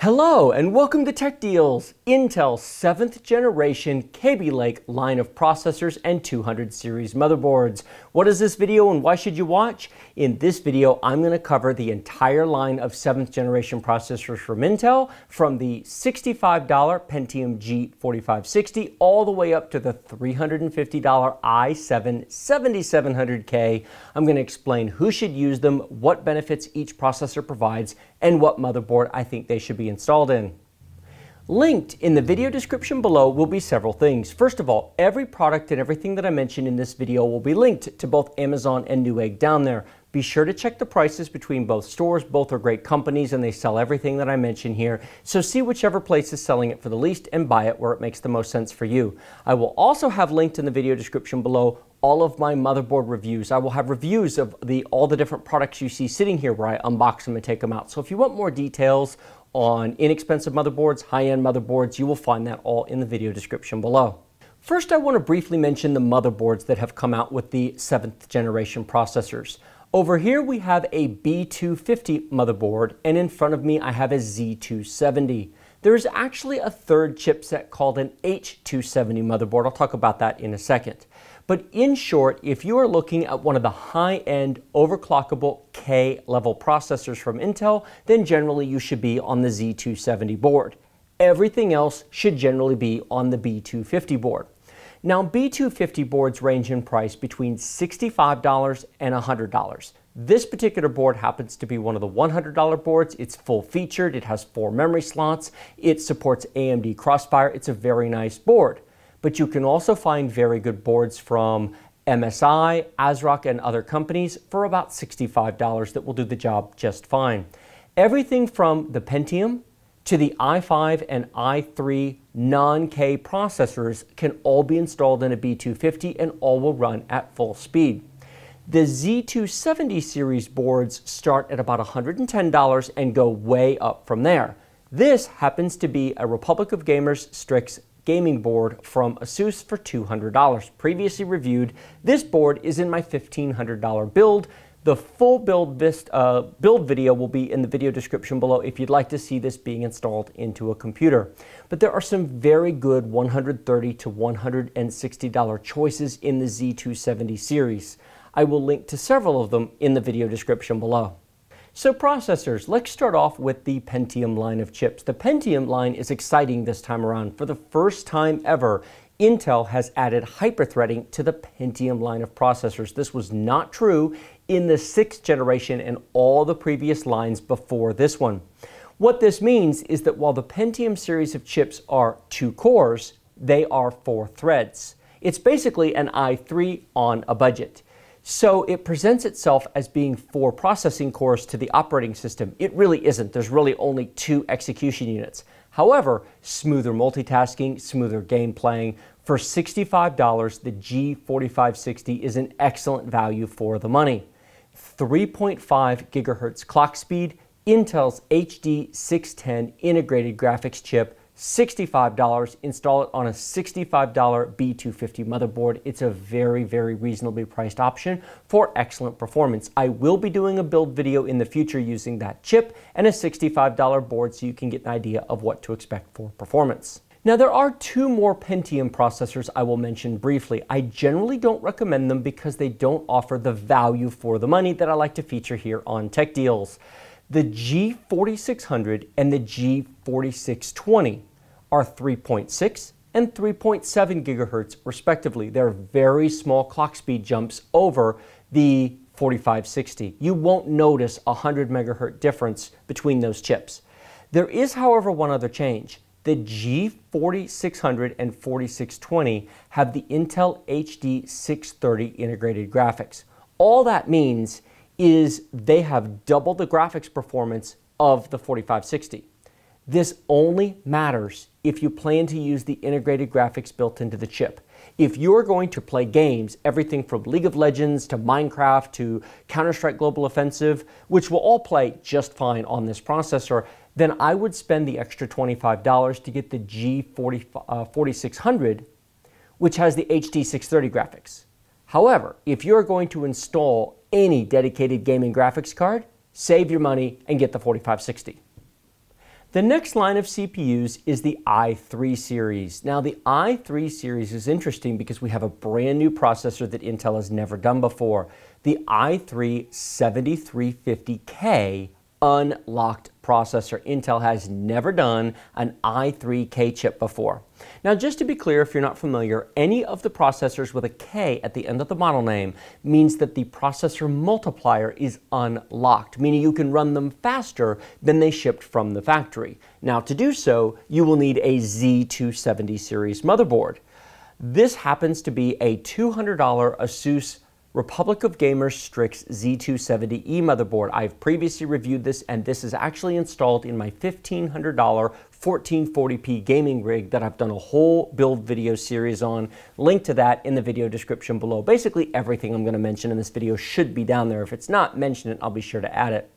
Hello and welcome to Tech Deals, Intel's 7th generation Kaby Lake line of processors and 200 series motherboards. What is this video and why should you watch? In this video, I'm going to cover the entire line of 7th generation processors from Intel, from the $65 Pentium G4560 all the way up to the $350 i7-7700K. I'm going to explain who should use them, what benefits each processor provides, and what motherboard I think they should be installed in. Linked in the video description below will be several things. First of all, every product and everything that I mentioned in this video will be linked to both Amazon and Newegg down there. Be sure to check the prices between both stores. Both are great companies and they sell everything that I mention here. So see whichever place is selling it for the least and buy it where it makes the most sense for you. I will also have linked in the video description below all of my motherboard reviews. I will have reviews of all the different products you see sitting here where I unbox them and take them out. So if you want more details on inexpensive motherboards, high-end motherboards, you will find that all in the video description below. First, I want to briefly mention the motherboards that have come out with the 7th generation processors. Over here we have a B250 motherboard, and in front of me I have a Z270. There is actually a third chipset called an H270 motherboard. I'll talk about that in a second. But in short, if you are looking at one of the high-end overclockable K-level processors from Intel, then generally you should be on the Z270 board. Everything else should generally be on the B250 board. Now, B250 boards range in price between $65 and $100. This particular board happens to be one of the $100 boards. It's full-featured, it has 4 memory slots, it supports AMD CrossFire. It's a very nice board. But you can also find very good boards from MSI, ASRock, and other companies for about $65 that will do the job just fine. Everything from the Pentium to the i5 and i3 non-K processors can all be installed in a B250 and all will run at full speed. The Z270 series boards start at about $110 and go way up from there. This happens to be a Republic of Gamers Strix gaming board from Asus for $200. Previously reviewed, this board is in my $1,500 build. The full build video will be in the video description below if you'd like to see this being installed into a computer. But there are some very good $130 to $160 choices in the Z270 series. I will link to several of them in the video description below. So processors, let's start off with the Pentium line of chips. The Pentium line is exciting this time around. For the first time ever, Intel has added hyperthreading to the Pentium line of processors. This was not true in the 6th generation and all the previous lines before this one. What this means is that while the Pentium series of chips are 2 cores, they are 4 threads. It's basically an i3 on a budget. So it presents itself as being 4 processing cores to the operating system. It really isn't. There's really only 2 execution units. However, smoother multitasking, smoother game playing. For $65, the G4560 is an excellent value for the money. 3.5 gigahertz clock speed, Intel's HD 610 integrated graphics chip, $65. Install it on a $65 B250 motherboard. It's a very, very reasonably priced option for excellent performance. I will be doing a build video in the future using that chip and a $65 board so you can get an idea of what to expect for performance. Now, there are 2 more Pentium processors I will mention briefly. I generally don't recommend them because they don't offer the value for the money that I like to feature here on Tech Deals. The G4600 and the G4620 are 3.6 and 3.7 gigahertz respectively. They're very small clock speed jumps over the 4560. You won't notice a 100 megahertz difference between those chips. There is, however, one other change. The G4600 and 4620 have the Intel HD 630 integrated graphics. All that means is they have double the graphics performance of the 4560. This only matters if you plan to use the integrated graphics built into the chip. If you're going to play games, everything from League of Legends to Minecraft to Counter-Strike Global Offensive, which will all play just fine on this processor, then I would spend the extra $25 to get the G4600, which has the HD 630 graphics. However, if you're going to install any dedicated gaming graphics card, save your money and get the 4560. The next line of CPUs is the i3 series. Now the i3 series is interesting because we have a brand new processor that Intel has never done before. The i3-7350K unlocked processor. Intel has never done an i3K chip before. Now just to be clear, if you're not familiar, any of the processors with a K at the end of the model name means that the processor multiplier is unlocked, meaning you can run them faster than they shipped from the factory. Now to do so, you will need a Z270 series motherboard. This happens to be a $200 ASUS Republic of Gamers Strix Z270E motherboard. I've previously reviewed this, and this is actually installed in my $1,500 1440p gaming rig that I've done a whole build video series on. Link to that in the video description below. Basically everything I'm going to mention in this video should be down there. If it's not, mention it, I'll be sure to add it.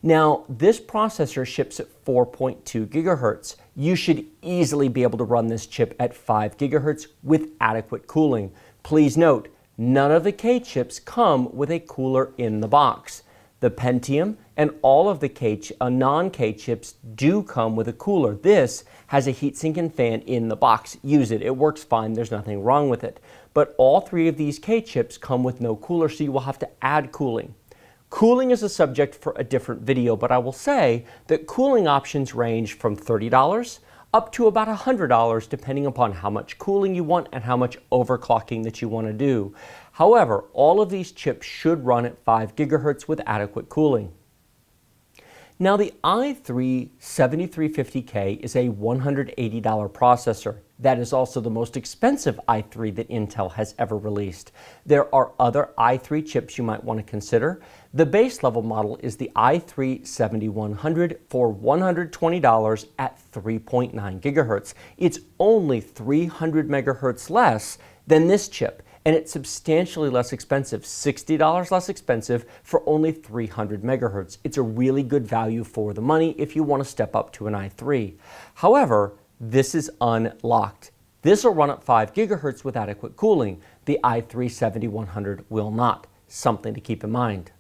Now, this processor ships at 4.2 gigahertz. You should easily be able to run this chip at 5 gigahertz with adequate cooling. Please note, none of the K chips come with a cooler in the box. The Pentium and all of the non-K chips do come with a cooler. This has a heatsink and fan in the box. Use it. It works fine. There's nothing wrong with it. But all three of these K chips come with no cooler, so you will have to add cooling. Cooling is a subject for a different video, but I will say that cooling options range from $30 up to about $100 depending upon how much cooling you want and how much overclocking that you want to do. However, all of these chips should run at 5 gigahertz with adequate cooling. Now the i3-7350K is a $180 processor. That is also the most expensive i3 that Intel has ever released. There are other i3 chips you might want to consider. The base level model is the i3-7100 for $120 at 3.9 gigahertz. It's only 300 megahertz less than this chip, and it's substantially less expensive, $60 less expensive for only 300 megahertz. It's a really good value for the money if you want to step up to an i3. However, this is unlocked. This will run at 5 gigahertz with adequate cooling. The i3-7100 will not. Something to keep in mind.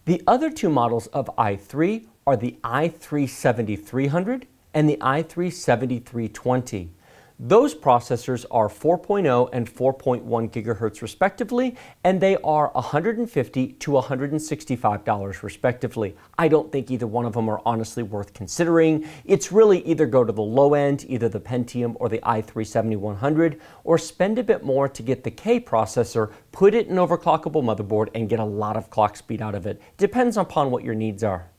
The other two models of i3 are the i3-7300 and the i3-7320. Those processors are 4.0 and 4.1 gigahertz respectively, and they are $150 to $165 respectively. I don't think either one of them are honestly worth considering. It's really either go to the low end, either the Pentium or the i3-7100, or spend a bit more to get the K processor, put it in an overclockable motherboard, and get a lot of clock speed out of it. Depends upon what your needs are.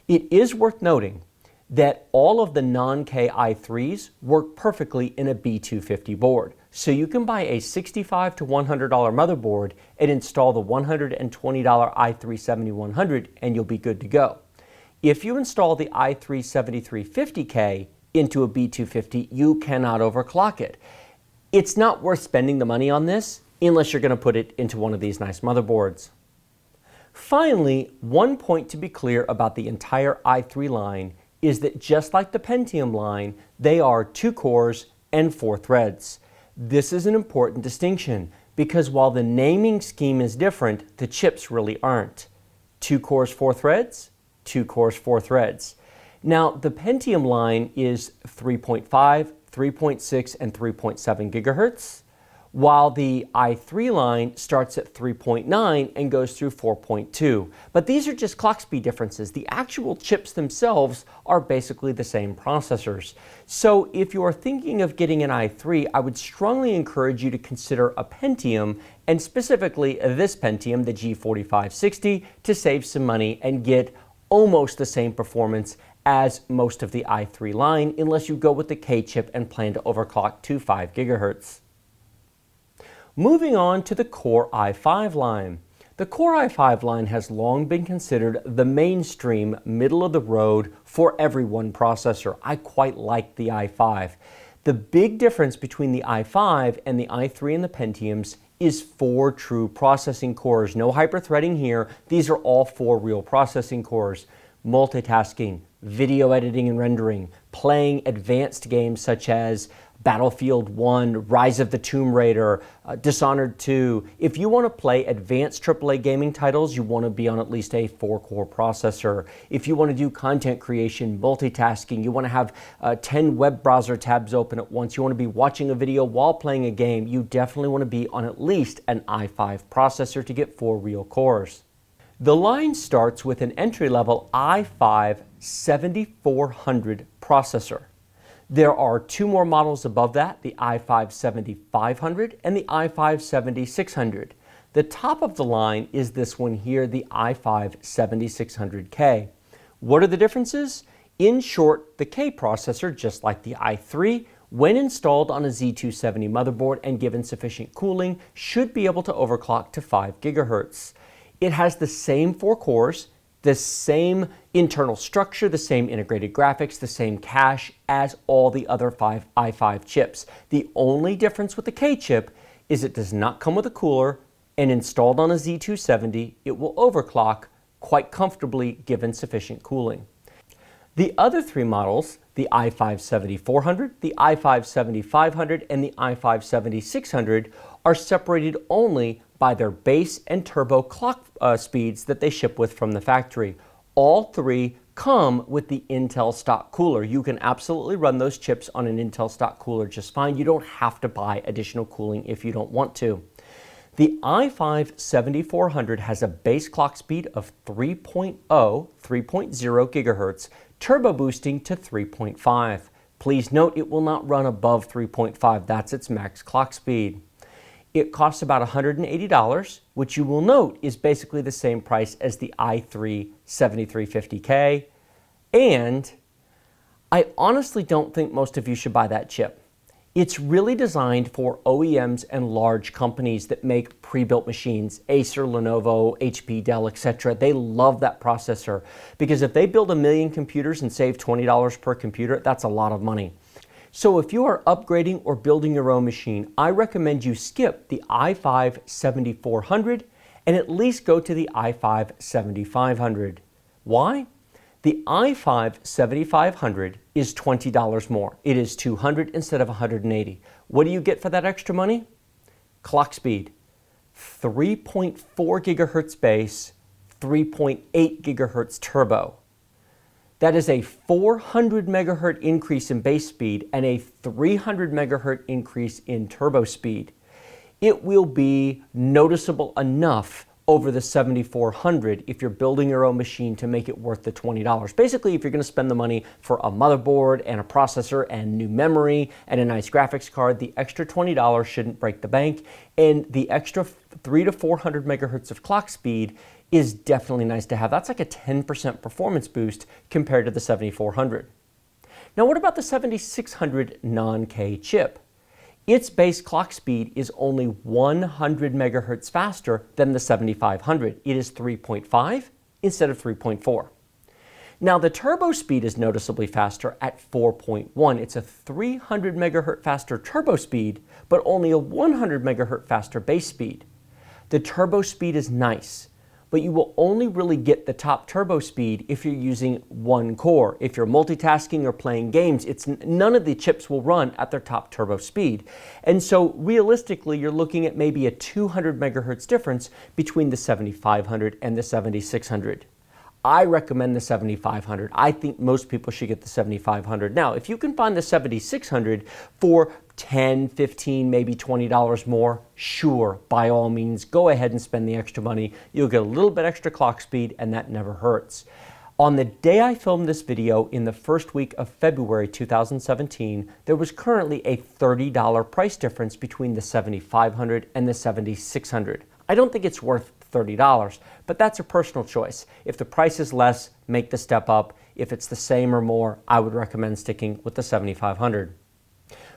It is worth noting that all of the non-K i3s work perfectly in a B250 board. So you can buy a $65 to $100 motherboard and install the $120 i3-7100 and you'll be good to go. If you install the i3-7350K into a B250, you cannot overclock it. It's not worth spending the money on this unless you're going to put it into one of these nice motherboards. Finally, one point to be clear about the entire i3 line is that just like the Pentium line, they are 2 cores and 4 threads. This is an important distinction because while the naming scheme is different, the chips really aren't. 2 cores, 4 threads, 2 cores, 4 threads. Now, the Pentium line is 3.5, 3.6, and 3.7 gigahertz, while the i3 line starts at 3.9 and goes through 4.2. But these are just clock speed differences. The actual chips themselves are basically the same processors. So if you are thinking of getting an i3, I would strongly encourage you to consider a Pentium, and specifically this Pentium, the G4560, to save some money and get almost the same performance as most of the i3 line, unless you go with the K chip and plan to overclock to 5 gigahertz. Moving on to the Core i5 line. The Core i5 line has long been considered the mainstream, middle-of-the-road, for everyone processor. I quite like the i5. The big difference between the i5 and the i3 and the Pentiums is 4 true processing cores. No hyperthreading here. These are all 4 real processing cores. Multitasking, video editing and rendering, playing advanced games such as Battlefield 1, Rise of the Tomb Raider, Dishonored 2. If you want to play advanced AAA gaming titles, you want to be on at least a 4-core processor. If you want to do content creation, multitasking, you want to have 10 web browser tabs open at once, you want to be watching a video while playing a game, you definitely want to be on at least an i5 processor to get 4 real cores. The line starts with an entry-level i5-7400 processor. There are 2 more models above that, the i5-7500 and the i5-7600. The top of the line is this one here, the i5-7600K. What are the differences? In short, the K processor, just like the i3, when installed on a Z270 motherboard and given sufficient cooling, should be able to overclock to 5 GHz. It has the same 4 cores, the same internal structure, the same integrated graphics, the same cache as all the other 5 i5 chips. The only difference with the K chip is it does not come with a cooler, and installed on a Z270, it will overclock quite comfortably given sufficient cooling. The other 3 models, the i5-7400, the i5-7500, and the i5-7600, are separated only by their base and turbo clock speeds that they ship with from the factory. All 3 come with the Intel stock cooler. You can absolutely run those chips on an Intel stock cooler just fine. You don't have to buy additional cooling if you don't want to. The i5-7400 has a base clock speed of 3.0 GHz, turbo boosting to 3.5. Please note it will not run above 3.5. That's its max clock speed. It costs about $180, which you will note is basically the same price as the i3-7350K. And I honestly don't think most of you should buy that chip. It's really designed for OEMs and large companies that make pre-built machines, Acer, Lenovo, HP, Dell, etc. They love that processor because if they build 1 million computers and save $20 per computer, that's a lot of money. So if you are upgrading or building your own machine, I recommend you skip the i5-7400 and at least go to the i5-7500. Why? The i5-7500 is $20 more. It is $200 instead of $180. What do you get for that extra money? Clock speed, 3.4 GHz base, 3.8 GHz turbo. That is a 400 megahertz increase in base speed and a 300 megahertz increase in turbo speed. It will be noticeable enough over the 7400 if you're building your own machine to make it worth the $20. Basically, if you're going to spend the money for a motherboard and a processor and new memory and a nice graphics card, the extra $20 shouldn't break the bank, and the extra 300 to 400 megahertz of clock speed is definitely nice to have. That's like a 10% performance boost compared to the 7400. Now what about the 7600 non-K chip? Its base clock speed is only 100 megahertz faster than the 7500. It is 3.5 instead of 3.4. Now the turbo speed is noticeably faster at 4.1. It's a 300 megahertz faster turbo speed, but only a 100 megahertz faster base speed. The turbo speed is nice, but you will only really get the top turbo speed if you're using 1 core. If you're multitasking or playing games, none of the chips will run at their top turbo speed. And so realistically, you're looking at maybe a 200 megahertz difference between the 7500 and the 7600. I recommend the 7500. I think most people should get the 7500. Now, if you can find the 7600 for $10, $15, maybe $20 more, sure, by all means, go ahead and spend the extra money. You'll get a little bit extra clock speed, and that never hurts. On the day I filmed this video, in the first week of February 2017, there was currently a $30 price difference between the 7500 and the 7600. I don't think it's worth $30, but that's a personal choice. If the price is less, make the step up. If it's the same or more, I would recommend sticking with the 7500.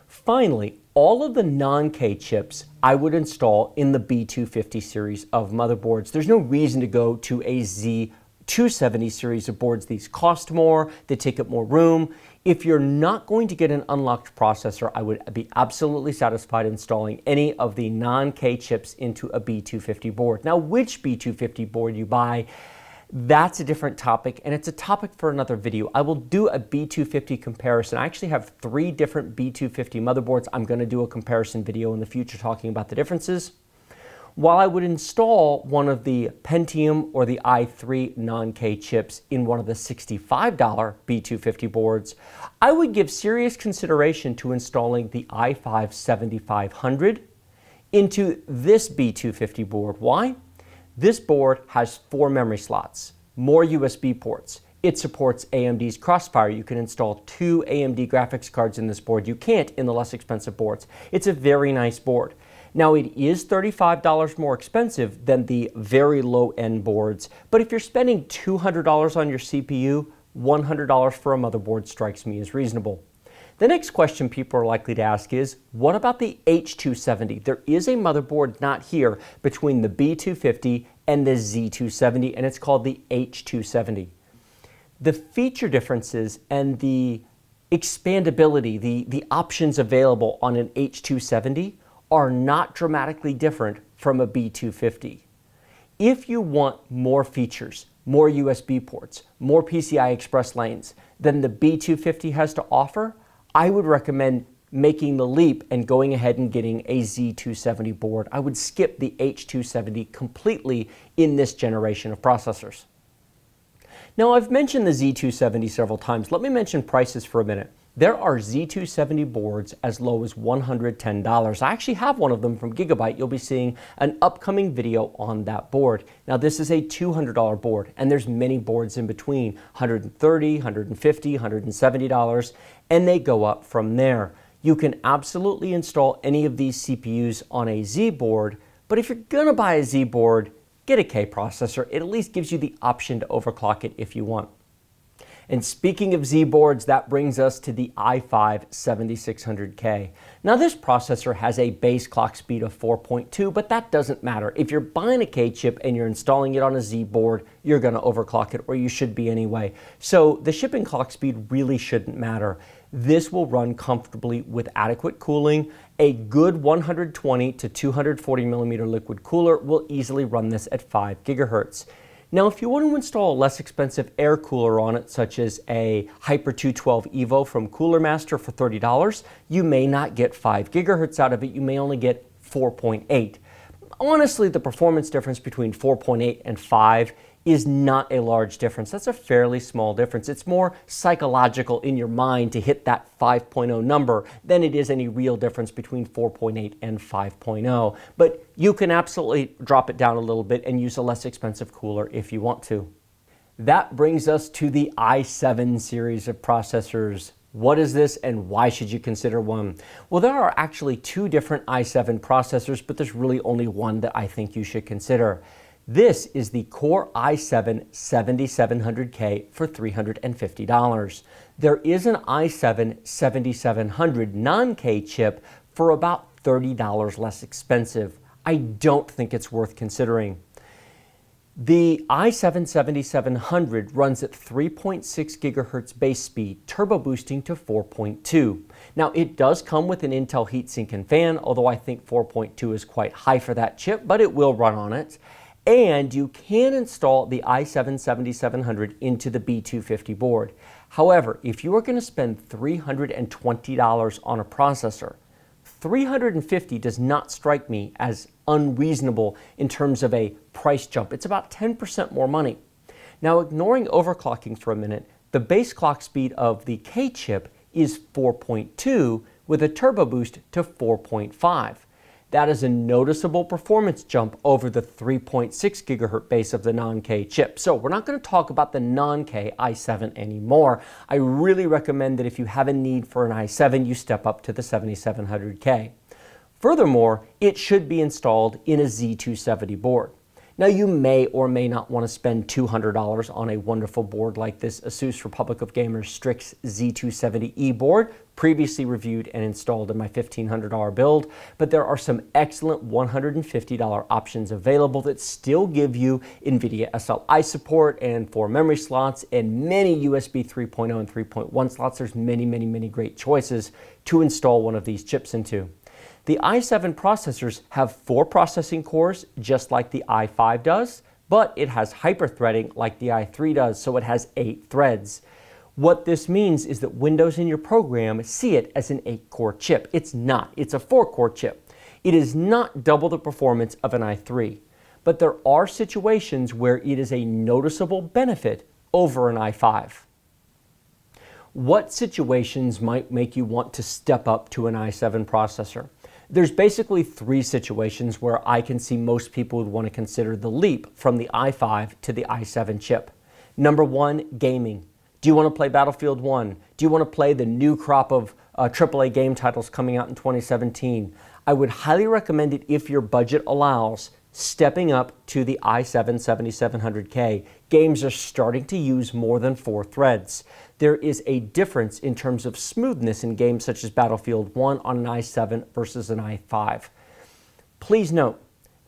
Finally, all of the non-K chips I would install in the B250 series of motherboards. There's no reason to go to a Z270 series of boards. These cost more, they take up more room. If you're not going to get an unlocked processor, I would be absolutely satisfied installing any of the non-K chips into a B250 board. Now, which B250 board you buy, That's a different topic, and it's a topic for another video. I will do a B250 comparison. I actually have 3 different B250 motherboards. I'm going to do a comparison video in the future talking about the differences. While I would install one of the Pentium or the i3 non-K chips in one of the $65 B250 boards, I would give serious consideration to installing the i5-7500 into this B250 board. Why? This board has 4 memory slots, more USB ports. It supports AMD's CrossFire. You can install 2 AMD graphics cards in this board. You can't in the less expensive boards. It's a very nice board. Now, it is $35 more expensive than the very low-end boards, but if you're spending $200 on your CPU, $100 for a motherboard strikes me as reasonable. The next question people are likely to ask is, what about the H270? There is a motherboard not here between the B250 and the Z270, and it's called the H270. The feature differences and the expandability, the options available on an H270 are not dramatically different from a B250. If you want more features, more USB ports, more PCI Express lanes than the B250 has to offer, I would recommend making the leap and going ahead and getting a Z270 board. I would skip the H270 completely in this generation of processors. Now, I've mentioned the Z270 several times. Let me mention prices for a minute. There are Z270 boards as low as $110. I actually have one of them from Gigabyte. You'll be seeing an upcoming video on that board. Now, this is a $200 board, and there's many boards in between, $130, $150, $170, and they go up from there. You can absolutely install any of these CPUs on a Z board, but if you're gonna buy a Z board, get a K processor. It at least gives you the option to overclock it if you want. And speaking of Z boards, that brings us to the i5-7600K. Now, this processor has a base clock speed of 4.2, but that doesn't matter. If you're buying a K chip and you're installing it on a Z board, you're going to overclock it, or you should be anyway. So the shipping clock speed really shouldn't matter. This will run comfortably with adequate cooling. A good 120 to 240 millimeter liquid cooler will easily run this at 5 gigahertz. Now, if you want to install a less expensive air cooler on it, such as a Hyper 212 Evo from Cooler Master for $30, you may not get 5 gigahertz out of it. You may only get 4.8. Honestly, the performance difference between 4.8 and 5 is not a large difference. That's a fairly small difference. It's more psychological in your mind to hit that 5.0 number than it is any real difference between 4.8 and 5.0. But you can absolutely drop it down a little bit and use a less expensive cooler if you want to. That brings us to the i7 series of processors. What is this and why should you consider one? Well, there are actually 2 different i7 processors, but there's really only one that I think you should consider. This is the Core i7-7700K for $350. There is an i7-7700 non-K chip for about $30 less expensive. I don't think it's worth considering. The i7-7700 runs at 3.6 gigahertz base speed, turbo boosting to 4.2. Now, it does come with an Intel heatsink and fan, although I think 4.2 is quite high for that chip, but it will run on it. And you can install the i7-7700 into the B250 board. However, if you are going to spend $320 on a processor, $350 does not strike me as unreasonable in terms of a price jump. It's about 10% more money. Now, ignoring overclocking for a minute, the base clock speed of the K chip is 4.2 with a turbo boost to 4.5. That is a noticeable performance jump over the 3.6 gigahertz base of the non-K chip. So we're not going to talk about the non-K i7 anymore. I really recommend that if you have a need for an i7, you step up to the 7700K. Furthermore, it should be installed in a Z270 board. Now, you may or may not want to spend $200 on a wonderful board like this ASUS Republic of Gamers Strix Z270E board, previously reviewed and installed in my $1,500 build, but there are some excellent $150 options available that still give you NVIDIA SLI support and 4 memory slots and many USB 3.0 and 3.1 slots. There's many great choices to install one of these chips into. The i7 processors have 4 processing cores, just like the i5 does, but it has hyperthreading like the i3 does, so it has 8 threads. What this means is that Windows in your program see it as an 8-core chip. It's not. It's a 4-core chip. It is not double the performance of an i3, but there are situations where it is a noticeable benefit over an i5. What situations might make you want to step up to an i7 processor? There's basically 3 situations where I can see most people would want to consider the leap from the i5 to the i7 chip. Number 1, gaming. Do you want to play Battlefield 1? Do you want to play the new crop of AAA game titles coming out in 2017? I would highly recommend it if your budget allows, stepping up to the i7-7700K. Games are starting to use more than 4 threads. There is a difference in terms of smoothness in games such as Battlefield 1 on an i7 versus an i5. Please note,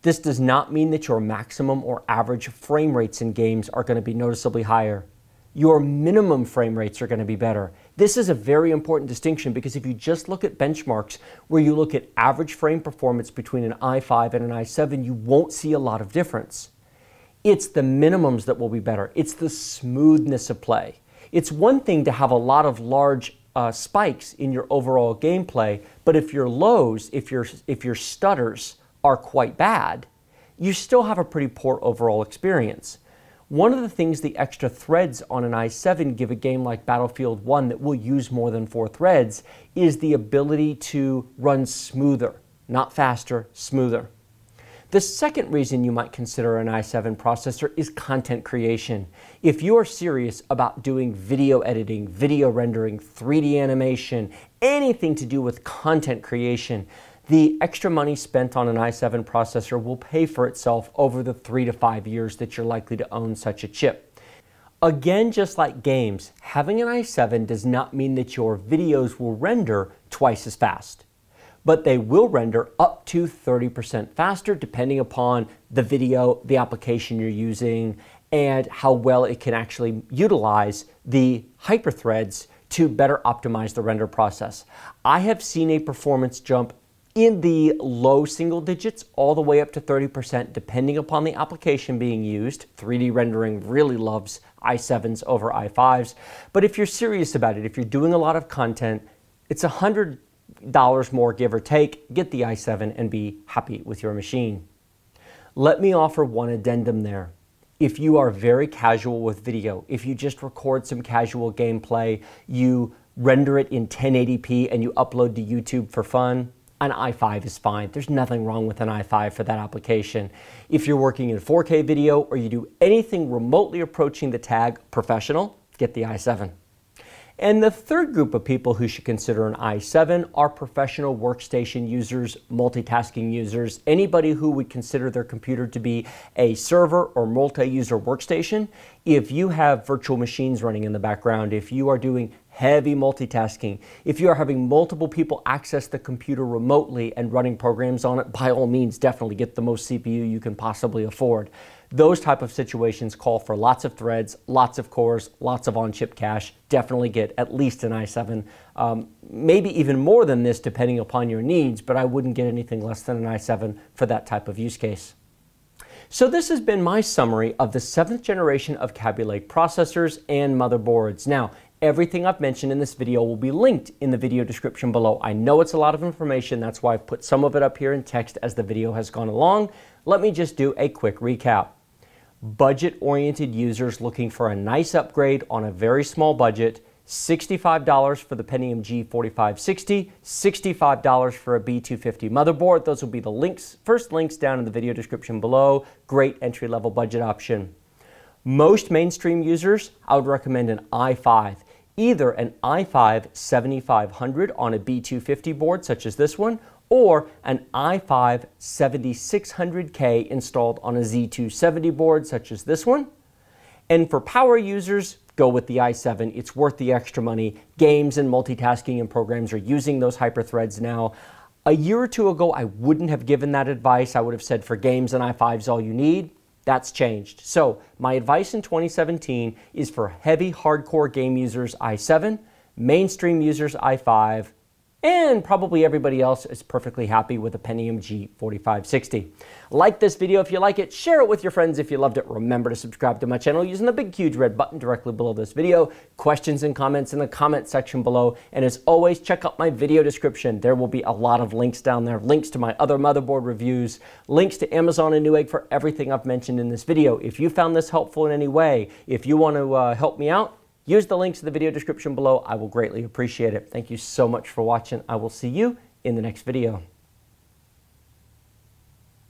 this does not mean that your maximum or average frame rates in games are going to be noticeably higher. Your minimum frame rates are going to be better. This is a very important distinction because if you just look at benchmarks where you look at average frame performance between an i5 and an i7, you won't see a lot of difference. It's the minimums that will be better. It's the smoothness of play. It's one thing to have a lot of large spikes in your overall gameplay, but if your lows, if your stutters are quite bad, you still have a pretty poor overall experience. One of the things the extra threads on an i7 give a game like Battlefield 1 that will use more than 4 threads is the ability to run smoother, not faster, smoother. The second reason you might consider an i7 processor is content creation. If you are serious about doing video editing, video rendering, 3D animation, anything to do with content creation, the extra money spent on an i7 processor will pay for itself over the 3 to 5 years that you're likely to own such a chip. Again, just like games, having an i7 does not mean that your videos will render twice as fast, but they will render up to 30% faster depending upon the video, the application you're using, and how well it can actually utilize the hyperthreads to better optimize the render process. I have seen a performance jump in the low single digits all the way up to 30% depending upon the application being used. 3D rendering really loves i7s over i5s, but if you're serious about it, if you're doing a lot of content, it's $100 more give or take. Get the i7 and be happy with your machine. Let me offer one addendum there. If you are very casual with video, if you just record some casual gameplay, you render it in 1080p and you upload to YouTube for fun, an i5 is fine. There's nothing wrong with an i5 for that application. If you're working in 4K video or you do anything remotely approaching the tag professional, get the i7. And the third group of people who should consider an i7 are professional workstation users, multitasking users, anybody who would consider their computer to be a server or multi-user workstation. If you have virtual machines running in the background, if you are doing heavy multitasking, if you are having multiple people access the computer remotely and running programs on it, by all means, definitely get the most CPU you can possibly afford. Those type of situations call for lots of threads, lots of cores, lots of on-chip cache. Definitely get at least an i7, maybe even more than this depending upon your needs, but I wouldn't get anything less than an i7 for that type of use case. So this has been my summary of the 7th generation of Kaby Lake processors and motherboards. Now, everything I've mentioned in this video will be linked in the video description below. I know it's a lot of information, that's why I've put some of it up here in text as the video has gone along. Let me just do a quick recap. Budget-oriented users looking for a nice upgrade on a very small budget, $65 for the Pentium G4560, $65 for a B250 motherboard. Those will be the links, first links down in the video description below. Great entry-level budget option. Most mainstream users, I would recommend an i5, either an i5-7500 on a B250 board such as this one, or an i5-7600K installed on a Z270 board such as this one. And for power users, go with the i7. It's worth the extra money. Games and multitasking and programs are using those hyperthreads now. A year or two ago, I wouldn't have given that advice. I would have said for games, an i5 is all you need. That's changed. So my advice in 2017 is for heavy hardcore game users, i7, mainstream users, i5, And probably everybody else is perfectly happy with a Pentium G4560. Like this video if you like it, share it with your friends if you loved it. Remember to subscribe to my channel using the big huge red button directly below this video. Questions and comments in the comment section below. And as always, check out my video description. There will be a lot of links down there, links to my other motherboard reviews, links to Amazon and Newegg for everything I've mentioned in this video. If you found this helpful in any way, if you want to help me out, use the links in the video description below. I will greatly appreciate it. Thank you so much for watching. I will see you in the next video.